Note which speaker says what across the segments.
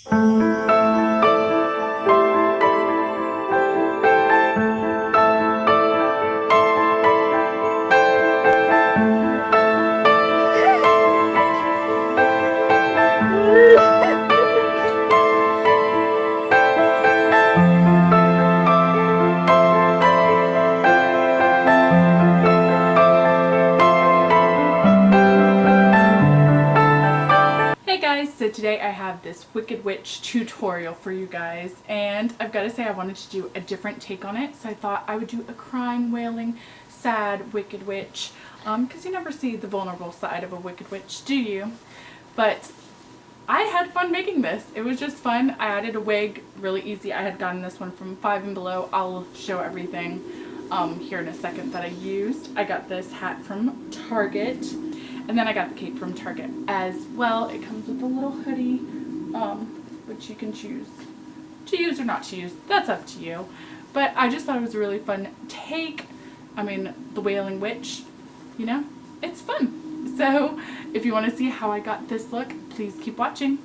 Speaker 1: So today I have this Wicked Witch tutorial for you guys, and I've got to say I wanted to do a different take on it, so I thought I would do a crying, wailing, sad Wicked Witch, because you never see the vulnerable side of a Wicked Witch, do you? But I had fun making this. It was just fun. I added a wig, really easy. I had gotten this one from Five and Below. I'll show everything here in a second that I used. I got this hat from Target. And then I got the cape from Target as well. It comes with a little hoodie, which you can choose to use or not to use. That's up to you. But I just thought it was a really fun take. I mean, the Wailing Witch, you know, it's fun. So if you want to see how I got this look, please keep watching.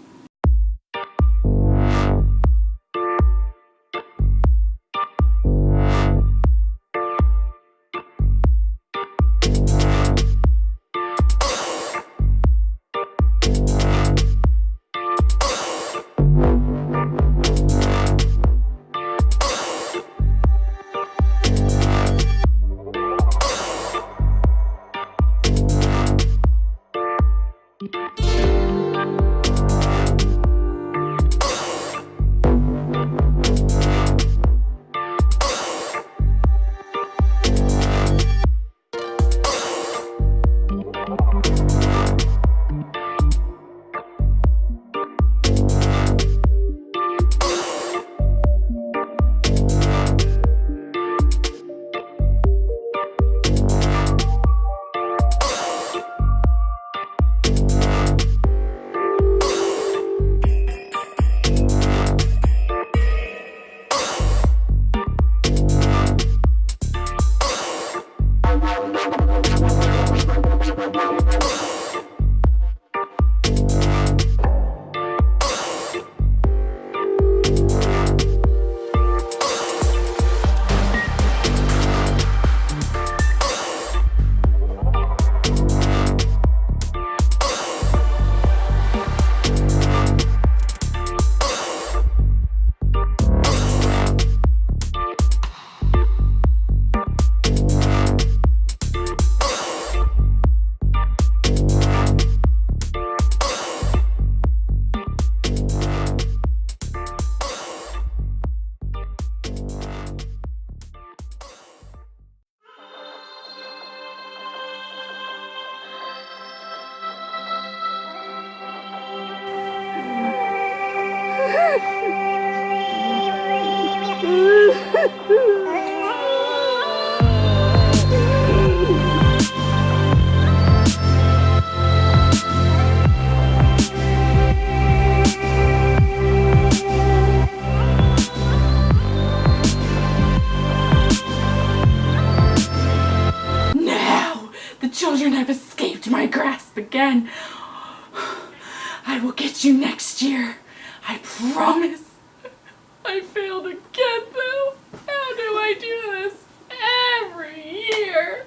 Speaker 1: Children have escaped my grasp again. I will get you next year. I promise. I failed again though. How do I do this every year?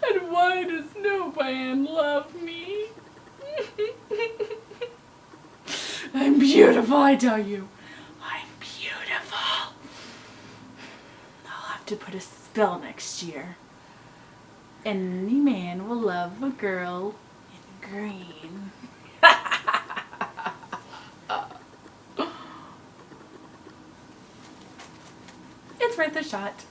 Speaker 1: And why does no man love me? I'm beautiful, I tell you. To put a spell next year. Any man will love a girl in green. It's worth a shot.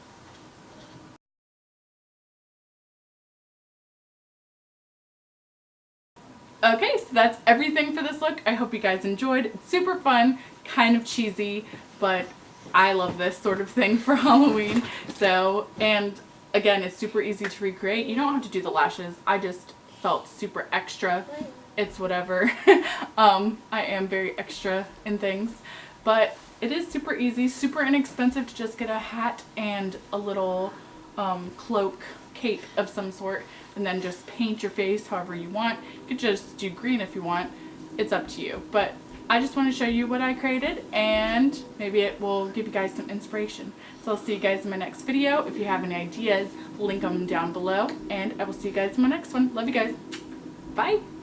Speaker 1: Okay, so that's everything for this look. I hope you guys enjoyed. It's super fun, kind of cheesy, but I love this sort of thing for Halloween. So, and again, it's super easy to recreate. You don't have to do the lashes. I just felt super extra. It's whatever. I am very extra in things. But it is super easy, super inexpensive to just get a hat and a little cloak cape of some sort and then just paint your face however you want. You could just do green if you want. It's up to you. But I just want to show you what I created, and maybe it will give you guys some inspiration. So I'll see you guys in my next video. If you have any ideas, link them down below, and I will see you guys in my next one. Love you guys. Bye.